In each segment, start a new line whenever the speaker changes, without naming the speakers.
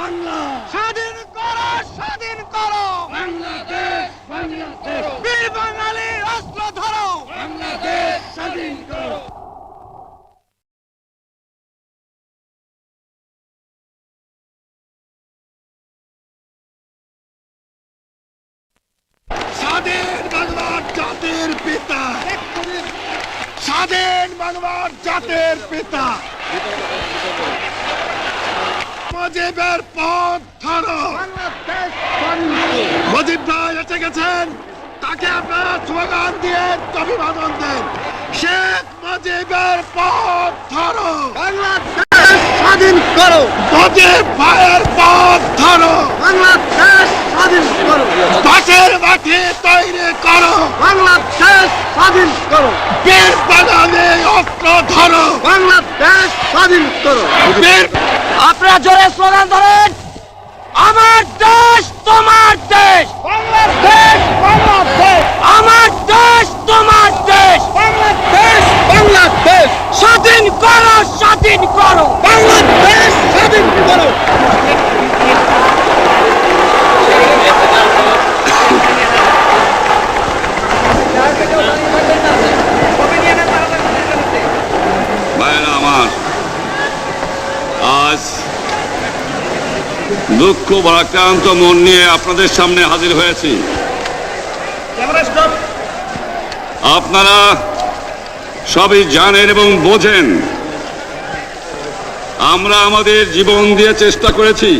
বাংলা
স্বাধীন করো, স্বাধীন করো
বাংলাদেশ বাংলাদেশ
বীর বাঙালির অস্ত্র ধরো।
বাংলাদেশ স্বাধীন করো। স্বাধীন বাংলার জাতির পিতা, স্বাধীন বাংলার জাতির পিতা মুজিবের পথ ধরো।
বাংলাদেশ স্বাধীন করো।
মুজিব ভাই এসে গেছেন, তাকে আপনারা স্লোগান দিয়ে অভিবাদন দেন। শেখ মুজিবের পথ ধরো,
বাংলাদেশ স্বাধীন করো।
মুজিব ভাইয়ের পথ ধরো।
বাংলাদেশ স্বাধীন করো।
বাঁশের মাঠে তৈরি করো,
বাংলাদেশ স্বাধীন করো।
বীর বাঙালি অস্ত্র ধরো।
বাংলাদেশ স্বাধীন করো।
বীর
আপনারা জোরে স্লোগান ধরেন, আমার দেশ তোমার দেশ। বাংলাদেশ বাংলাদেশ। আমার দেশ তোমার দেশ। বাংলাদেশ বাংলাদেশ। স্বাধীন করো, স্বাধীন করো। বাংলাদেশ স্বাধীন করো।
ভাইরা আমার, আজ দুঃখ ভারাক্রান্ত মন নিয়ে আপনাদের সামনে হাজির হয়েছি। আপনারা সবই জানেন এবং বোঝেন আমরা আমাদের জীবন দিয়ে চেষ্টা করেছি,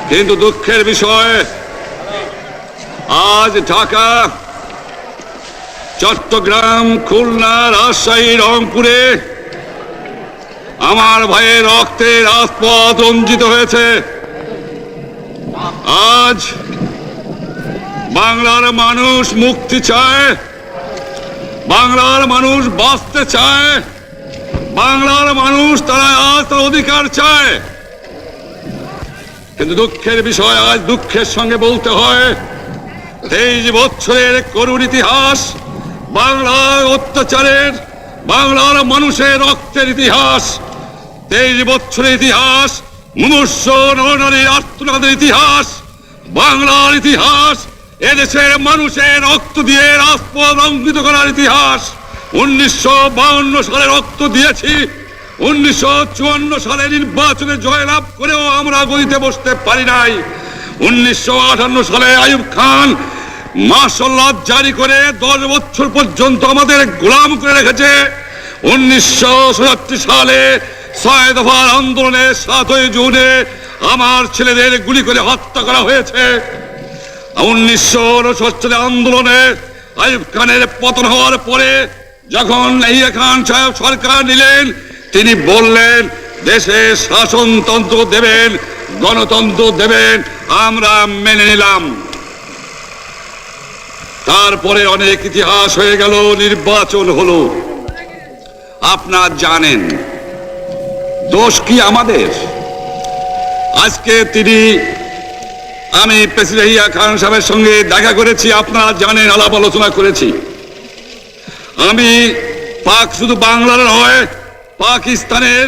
কিন্তু দুঃখের বিষয় আজ ঢাকা, চট্টগ্রাম, খুলনা, রাজশাহী, রংপুরে আমার ভাইয়ের রক্তে রাজপথ রঞ্জিত হয়েছে। আজ বাংলার মানুষ মুক্তি চায়, বাংলার মানুষ বাঁচতে চায়, বাংলার মানুষ তারা আজ তার অধিকার চায়। কিন্তু দুঃখের বিষয় আজ দুঃখের সঙ্গে বলতে হয় 23 বছরের করুণ ইতিহাস, বাংলার অত্যাচারের, বাংলার মানুষের রক্তের ইতিহাস, 23 বছরের ইতিহাস, মুমূর্ষ নরনারীর আর্তনাদের ইতিহাস, বাংলার ইতিহাস, এদেশের মানুষের রক্ত দিয়ে রাজপথ রঞ্জিত করার ইতিহাস। 1952 সালে রক্ত দিয়েছি, 1954 সালে নির্বাচনে জয়লাভ করেও আমরা গদিতে বসতে পারি নাই। 1958 সালে আইয়ুব খান মার্শাল ল জারি করে 10 বছর পর্যন্ত আমাদের গোলাম করে রেখেছে। 1967 সালে 6 দফার আন্দোলনে 7ই জুনে আমার ছেলেদের গুলি করে হত্যা করা হয়েছে। 1969 সালে আন্দোলনে আইয়ুব খানের পতন হওয়ার পরে যখন ইয়াহিয়া খান সাহেব সরকার নিলেন, তিনি বললেন দেশে শাসনতন্ত্র দেবেন, গণতন্ত্র দেবেন, আমরা মেনে নিলাম। তারপরে অনেক ইতিহাস হয়ে গেল, নির্বাচন হলো। আপনারা জানেন দোষ কি আমাদের? আজকে আমি প্রেসিডেন্ট ইয়াহিয়া খান সাহেবের সঙ্গে দেখা করেছি, আপনারা জানেন, আলাপ আলোচনা করেছি। আমি শুধু বাংলার নয়, পাকিস্তানের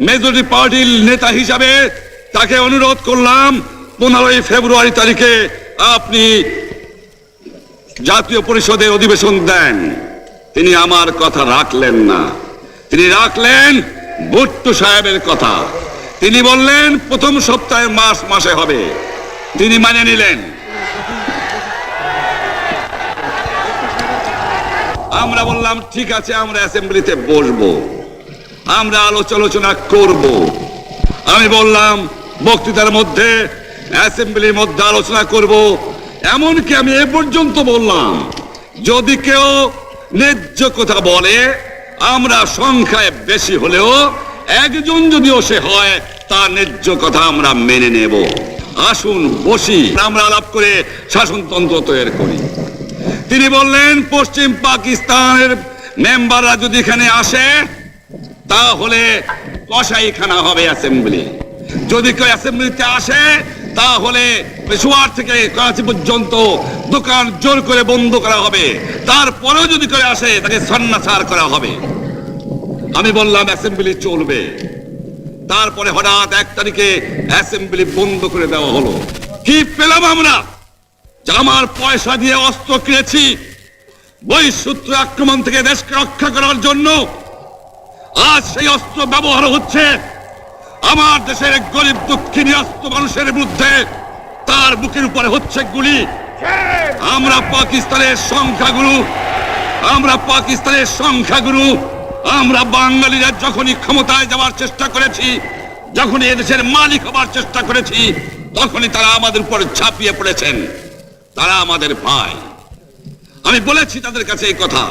মেজরিটি পার্টির নেতা হিসাবে তাকে অনুরোধ করলাম 15ই ফেব্রুয়ারি তারিখে আপনি জাতীয় পরিষদের অধিবেশন দেন। তিনি আমার কথা রাখলেন না, তিনি রাখলেন ভুট্টো সাহেবের কথা। তিনি বললেন প্রথম সপ্তাহে মার্চ মাসে হবে, তিনি মানে নিলেন। আমরা বললাম ঠিক আছে, আমরা অ্যাসেম্বলিতে বসবো, আমরা আলোচনা করব। আমি বললাম বক্তৃতার মধ্যে অ্যাসেম্বলির মধ্যে আলোচনা করব। এমনকি আমি এ পর্যন্ত বললাম যদি কেউ ন্যায্য কথা বলে, আমরা সংখ্যায় বেশি হলেও একজন যদিও সে হয়, তার ন্যায্য কথা আমরা মেনে নেব। আসুন বসি, আমরা আলাপ করে শাসনতন্ত্র তৈরি করি। তিনি বললেন পশ্চিম পাকিস্তানের মেম্বাররা যদি এখানে আসে তাহলে কসাইখানা হবে অ্যাসেম্বলি। যদি কেউ অ্যাসেম্বলিতে আসে তাহলে পেশোয়ার থেকে করাচি পর্যন্ত দোকান জোর করে বন্ধ করা হবে, তারপরেও যদি কেউ আসে তাকে সন্ন্যাসার করা হবে। আমি বললাম অ্যাসেম্বলি চলবে। তারপরে হঠাৎ 1 তারিখে অ্যাসেম্বলি বন্ধ করে দেওয়া হলো। কি পেলাম আমরা? যে আমার পয়সা দিয়ে অস্ত্র কিনেছি বহিঃশত্রু আক্রমণ থেকে দেশকে রক্ষা করার জন্য, আজ সেই অস্ত্র ব্যবহার হচ্ছে আমার দেশের গরিব দুঃখিনী অস্ত্র মানুষের বিরুদ্ধে। তার বুকের উপরে হচ্ছে গুলি। আমরা পাকিস্তানের সংখ্যাগুরু, আমরা বাঙালিরা যখনই ক্ষমতায় যাওয়ার চেষ্টা করেছি, যখনই এদেশের মালিক হবার চেষ্টা করেছি, তখনই তারা আমাদের উপর ঝাঁপিয়ে পড়েছেন। তারা আমাদের ভাই। আমি বলেছি তাদের কাছে এই কথা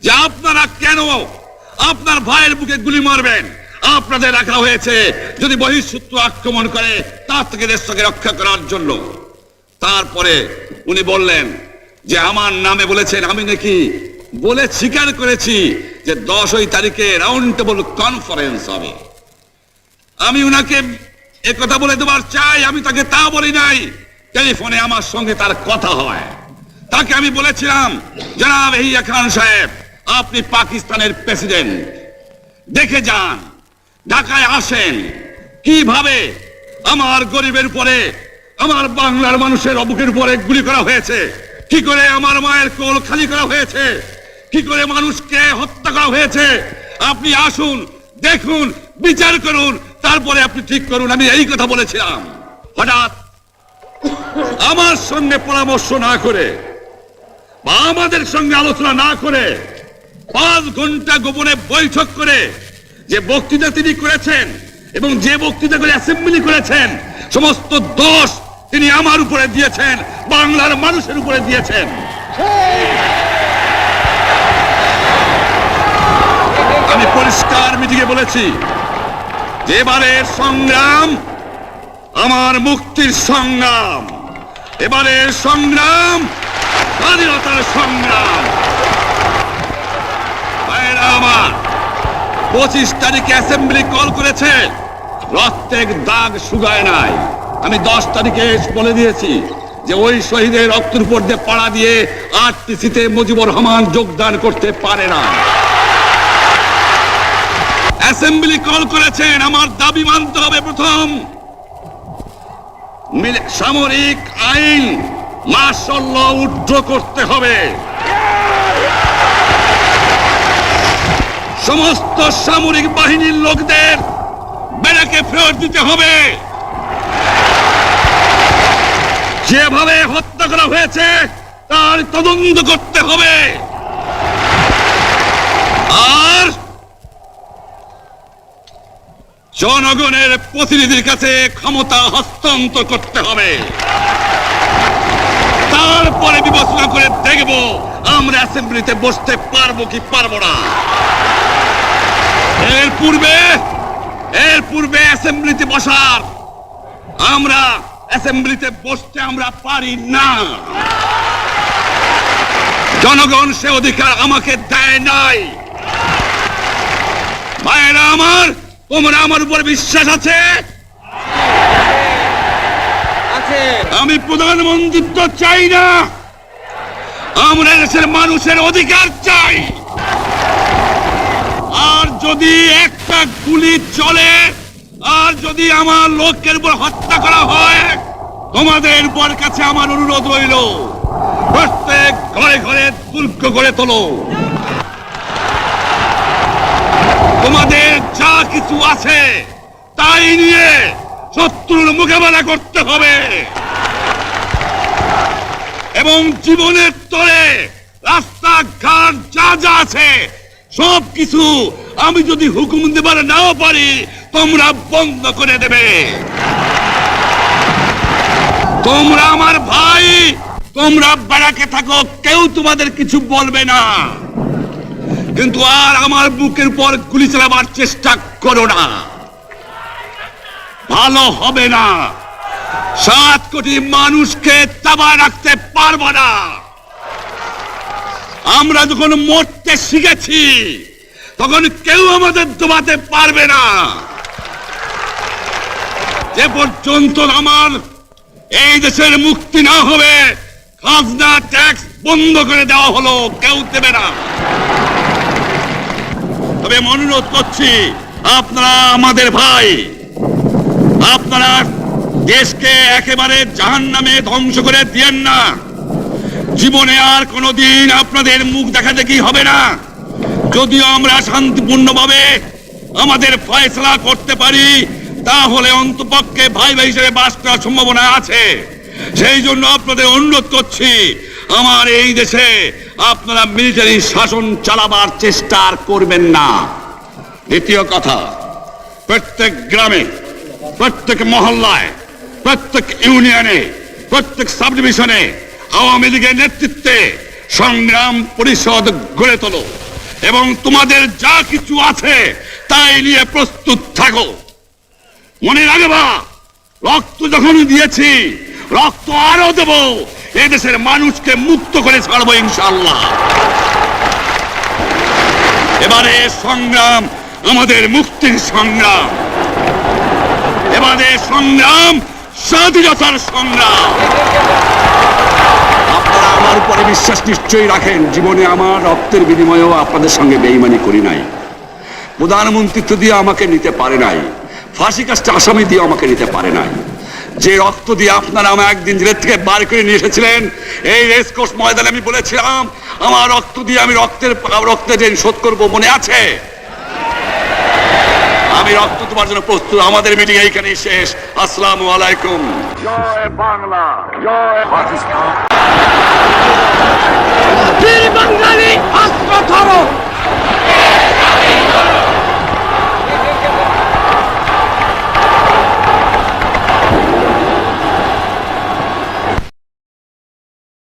যে আপনারা কেন আপনার ভাইয়ের বুকে গুলি মারবেন? আপনাদের রাখা হয়েছে যদি বহিঃশত্রু আক্রমণ করে তার থেকে দেশকে রক্ষা করার জন্য। তারপরে উনি বললেন যে আমার নামে বলেছেন, আমি নাকি বলে স্বীকার করেছি যে 10 তারিখে রাউন্ড টেবল কনফারেন্স হবে। আমি উনাকে একথা বলে দেবার চাই, আমি তাকে তা বলি নাই। টেলিফোনে আমার সঙ্গে তার কথা হয়। তাকে আমি বলেছিলাম, জনাব ইয়াহিয়া খান সাহেব, আপনি পাকিস্তানের প্রেসিডেন্ট, দেখে যান, ঢাকায় আসেন কিভাবে আমার গরিবের উপরে, আমার বাংলার মানুষের বুকের উপরে গুলি করা হয়েছে, কি করে আমার মায়ের কোল খালি করা হয়েছে, কি করে মানুষকে হত্যা করা হয়েছে। আপনি আসুন, দেখুন, বিচার করুন, তারপরে আপনি ঠিক করুন। আমি এই কথা বলেছিলাম। হঠাৎ আমার সঙ্গে পরামর্শ না করে বা আমাদের সঙ্গে আলোচনা না করে 5 ঘন্টা গোপনে বৈঠক করে যে বক্তৃতা তিনি করেছেন এবং যে বক্তৃতা করে অ্যাসেম্বলি করেছেন, সমস্ত দোষ তিনি আমার উপরে দিয়েছেন, বাংলার মানুষের উপরে দিয়েছেন। আমি পরিষ্কার মিটিংয়ে বলেছি যে এবারের সংগ্রাম আমার মুক্তির সংগ্রাম, এবারের সংগ্রাম স্বাধীনতার সংগ্রাম। আমার 25 তারিখে অ্যাসেম্বলি কল করেছে, রক্তের দাগ শুকায় নাই। আমি 10 তারিখে বলে দিয়েছি যে ওই শহীদের রক্তের উপর দিয়ে পাড়া দিয়ে আরটিসিতে মুজিবুর রহমান যোগদান করতে পারে না। অ্যাসেম্বলি কল করেছেন, আমার দাবি মানতে হবে। প্রথম সামরিক আইন মার্শাল ল উইথড্র করতে হবে, সমস্ত সামরিক বাহিনীর লোকদের ব্যারাকে ফেরত দিতে হবে, যেভাবে হত্যা করা হয়েছে তার তদন্ত করতে হবে, আর জনগণের প্রতিনিধির কাছে ক্ষমতা হস্তান্তর করতে হবে। তারপরে বিবেচনা করে দেখব আমরা অ্যাসেম্বলিতে বসতে পারবো কি পারবো না। এর পূর্বে অ্যাসেম্বলিতে বসার অ্যাসেম্বলিতে বসতে আমরা পারি না। জনগণ সে অধিকার আমাকে দেয় নাই। ভাইয়েরা আমার, তোমরা আমার উপর বিশ্বাস আছে? আমি প্রধানমন্ত্রিত্ব চাই না, আমরা দেশের মানুষের অধিকার চাই। আর যদি একটা গুলি চলে, আর যদি আমার লোকের উপর হত্যা করা হয়, তোমাদের উপর কাছে আমার অনুরোধ রইল, প্রত্যেক ঘরে ঘরে দুর্গ গড়ে তোলো। তোমাদের যা কিছু আছে তাই নিয়ে শত্রুর মোকাবেলা করতে হবে, এবং জীবনের তরে রাস্তাঘাট যা যা আছে সব কিছু আমি যদি হুকুম দেবার নাও পারি, তোমরা বন্ধ করে দেবে। তোমরা আমার ভাই, তোমরা ব্যারাকে থাকো, কেউ তোমাদের কিছু বলবে না, কিন্তু আর আমার বুকের উপর গুলি চালাবার চেষ্টা করো না, ভালো হবে না। 7 কোটি মানুষকে চাপায় রাখতে পারবো না। আমরা যখন মরতে শিখেছি তখন কেউ আমাদের দবাতে পারবে না। যে পর্যন্ত আমার এই দেশের মুক্তি না হবে, খাজনা ট্যাক্স বন্ধ করে দেওয়া হলো, কেউ দেবে না। তবে অনুরোধ করছি, আপনারা আমাদের ভাই। আপনারা দেশকে একেবারে জাহান্নামে ধ্বংস করে দিয়েন না। জীবনে আর কোনোদিন আপনাদের মুখ দেখা দেখি হবে না। যদিও আমরা শান্তিপূর্ণভাবে আমাদের ফয়সলা করতে পারি, তাহলে অন্তপক্ষে ভাই ভাই হিসেবে বাস করার সম্ভাবনা আছে। সেই জন্য আপনাদের অনুরোধ করছি, আমার এই দেশে আপনারা মিলিটারি শাসন চালাবার চেষ্টা আর করবেন না। দ্বিতীয় কথা, প্রত্যেক গ্রামে, প্রত্যেক মহল্লায়, প্রত্যেক ইউনিয়নে, প্রত্যেক সাব ডিভিশনে আওয়ামী লীগের নেতৃত্বে সংগ্রাম পরিষদ গড়ে তোলো এবং তোমাদের যা কিছু আছে তাই নিয়ে প্রস্তুত থাকো। মনে রাখবা, রক্ত যখন দিয়েছি, রক্ত আরো দেব। এদেশের মানুষকে মুক্ত করে ছাড়বো ইনশাআল্লাহ। এবারে সংগ্রাম আমাদের মুক্তির সংগ্রাম, এবারে সংগ্রাম স্বাধীনতার সংগ্রাম। আপনারা আমার উপরে বিশ্বাস নিশ্চয়ই রাখেন। জীবনে আমার রক্তের বিনিময়েও আপনাদের সঙ্গে বেঈমানি করি নাই। প্রধানমন্ত্রিত্ব দিয়ে আমাকে নিতে পারে নাই, ফাঁসি কাজটা আসামি দিয়ে আমাকে নিতে পারে নাই। যে রক্ত দিয়ে আপনারা আমার একদিন জেলের থেকে বার করে নিয়ে এসেছিলেন, এই রেসকোর্স ময়দানে আমি বলেছিলাম আমার রক্ত দিয়ে আমি রক্তের ঋণ শোধ করবো, মনে আছে? আমি রক্ত তোমার জন্য প্রস্তুত। আমাদের মিটিং এইখানেই শেষ। আসসালামু আলাইকুম। জয় বাংলা, জয় পাকিস্তান।
বীর বাঙালি অস্ত্র ধরো।